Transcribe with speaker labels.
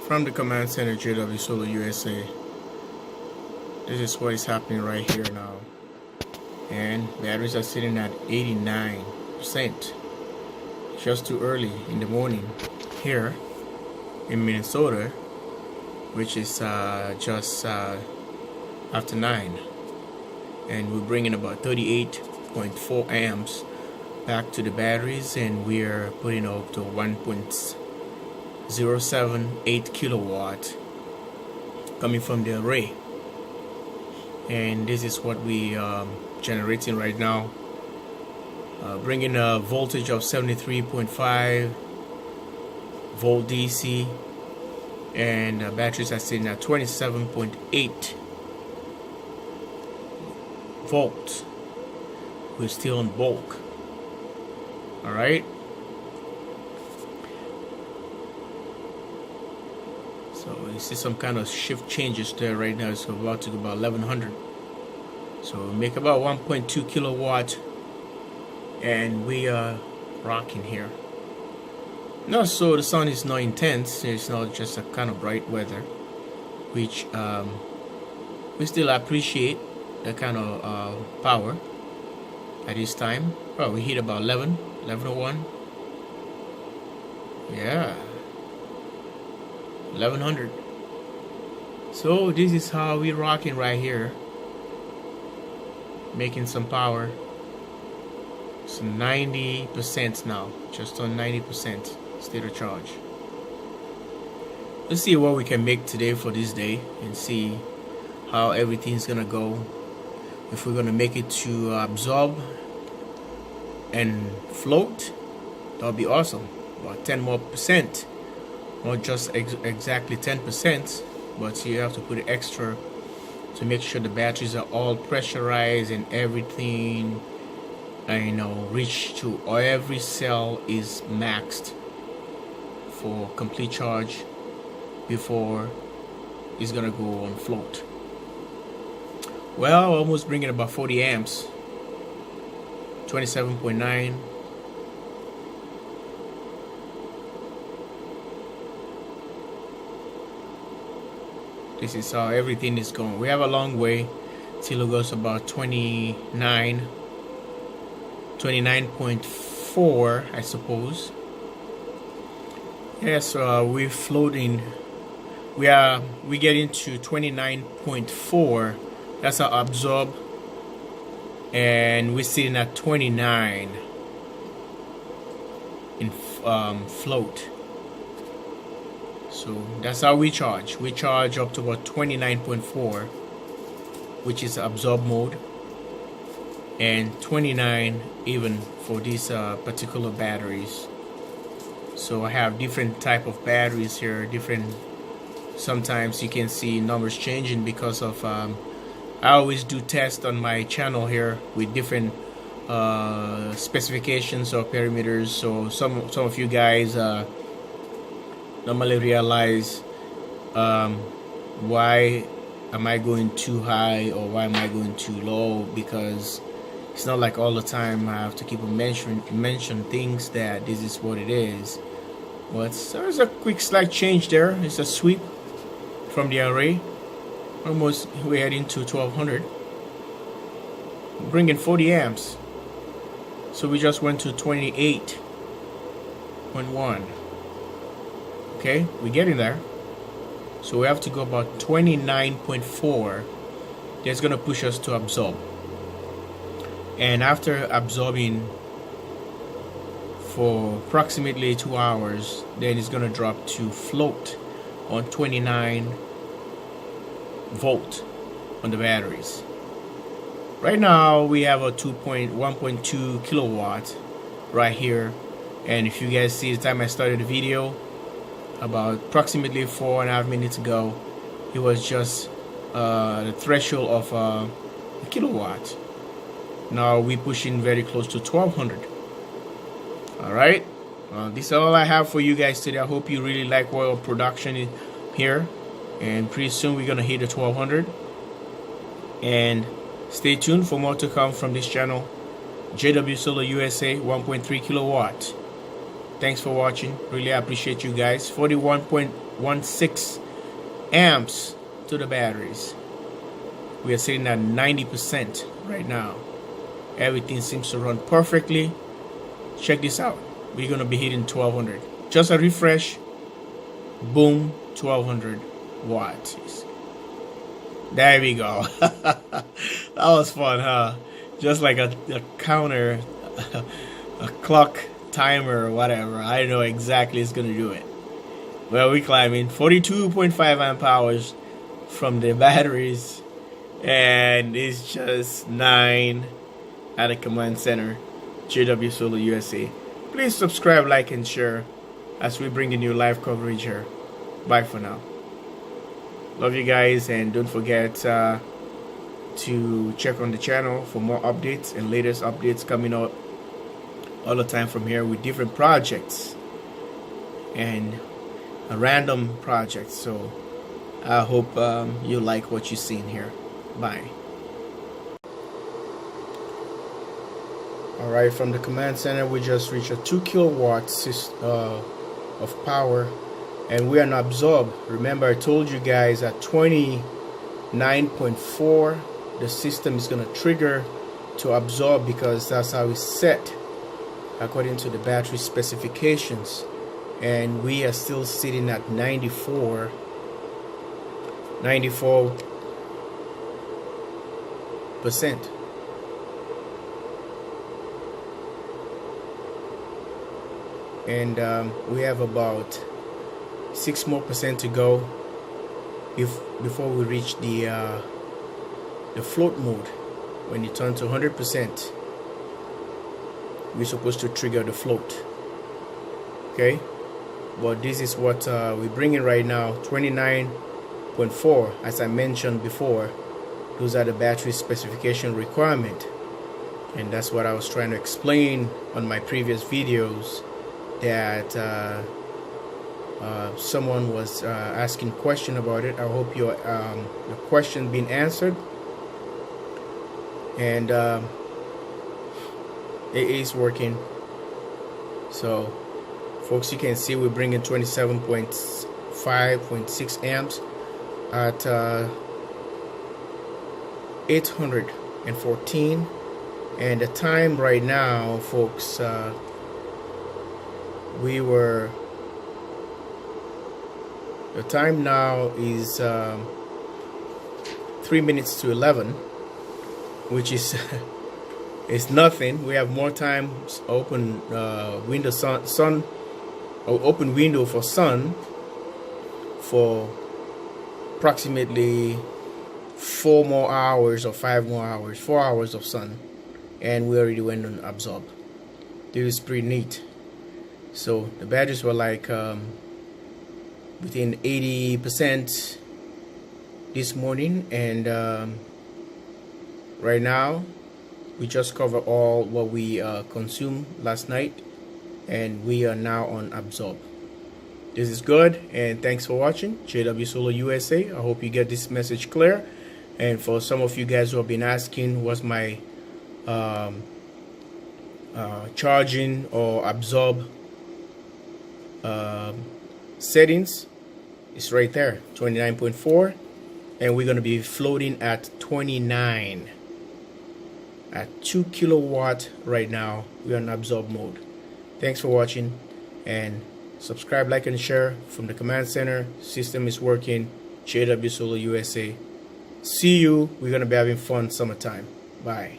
Speaker 1: From the command center, JW Solar USA. This is what is happening right here now. And batteries are sitting at 89%. Just too early in the morning here in Minnesota, which is just after 9. And we're bringing about 38.4 amps back to the batteries, and we're putting up to 1.078 kilowatt coming from the array. And this is what we generating right now, bringing a voltage of 73.5 volt DC, and batteries are sitting at 27.8 volts. We're still on bulk. All right, so you see some kind of shift changes there right now. It's about to go about 1100, so we make about 1.2 kilowatt, and we are rocking here. No, so the sun is not intense. It's not just a kind of bright weather, which we still appreciate the kind of power at this time. Oh, we hit about 1101. Yeah, 1100. So this is how we rocking right here, making some power. It's 90% now, just on 90% state of charge. Let's see what we can make today for this day and see how everything's gonna go. If we're gonna make it to absorb and float, that'll be awesome. About 10 more percent, not just exactly 10%, but you have to put extra to make sure the batteries are all pressurized and everything, reach to, or every cell is maxed for complete charge before it's gonna go on float. Well, almost bringing about 40 amps, 27.9. This is how everything is going. We have a long way till it goes about 29.4, I suppose. Yes, we're floating. We get into 29.4. That's our absorb, and we're sitting at 29 in float. So that's how we charge. We charge up to about 29.4, which is absorb mode, and 29 even for these particular batteries. So I have different type of batteries here. Sometimes you can see numbers changing because of I always do tests on my channel here with different specifications or parameters. So some of you guys normally realize why am I going too high or why am I going too low, because it's not like all the time I have to keep mention things that this is what it is. But there's a quick slight change there. It's a sweep from the array. Almost we're heading to 1200, bringing 40 amps. So we just went to 28.1. Okay, we're getting there. So we have to go about 29.4. That's gonna push us to absorb, and after absorbing for approximately 2 hours, then it's gonna drop to float on 29 volt on the batteries. Right now we have a 1.2 kilowatt right here, and if you guys see the time I started the video, about approximately 4.5 minutes ago, it was just the threshold of a kilowatt. Now we're pushing very close to 1200. All right, this is all I have for you guys today. I hope you really like oil production here, and pretty soon we're gonna hit the 1200. And stay tuned for more to come from this channel, JW Solar USA 1.3 kilowatt. Thanks for watching. Really appreciate you guys. 41 0.16 amps to the batteries. We are sitting at 90% right now. Everything seems to run perfectly. Check this out. We're gonna be hitting 1200. Just a refresh, boom, 1200 watts. There we go. That was fun, huh? Just like a counter, a clock timer or whatever. I know exactly it's gonna do it. Well, we're climbing 42.5 amp hours from the batteries, and it's just 9 at the command center, JW Solar USA. Please subscribe, like, and share as we bring you live coverage here. Bye for now. Love you guys, and don't forget to check on the channel for more updates and latest updates coming out all the time from here with different projects and random projects. So I hope you like what you've seen here. Bye. Alright, from the command center we just reached a 2 kilowatts of power, and we are not absorbed. Remember, I told you guys at 29.4 the system is going to trigger to absorb, because that's how it's set according to the battery specifications, and we are still sitting at 94%. And we have about 6% more to go before we reach the float mode. When you turn to 100%, we're supposed to trigger the float. Okay, but this is what we're bringing right now, 29.4. As I mentioned before, those are the battery specification requirement, and that's what I was trying to explain on my previous videos, that someone was asking question about it. I hope your question been answered, and it is working. So folks, you can see we're bringing 27.5.6 amps at 814, and the time right now, folks, the time now is 3 minutes to 11, which is it's nothing. We have more time. Open open window for sun for approximately 4 more hours or 5 more hours, 4 hours of sun, and we already went on absorb. This is pretty neat. So the batteries were like within 80% this morning, and right now we just covered all what we consumed last night, and we are now on absorb. This is good, and thanks for watching JW Solar USA. I hope you get this message clear. And for some of you guys who have been asking what's my charging or absorb settings, it's right there, 29.4, and we're going to be floating at 29 at 2 kilowatt right now. We're on absorb mode. Thanks for watching, and subscribe, like, and share from the command center. System is working. JW Solar USA. See you. We're going to be having fun summertime. Bye.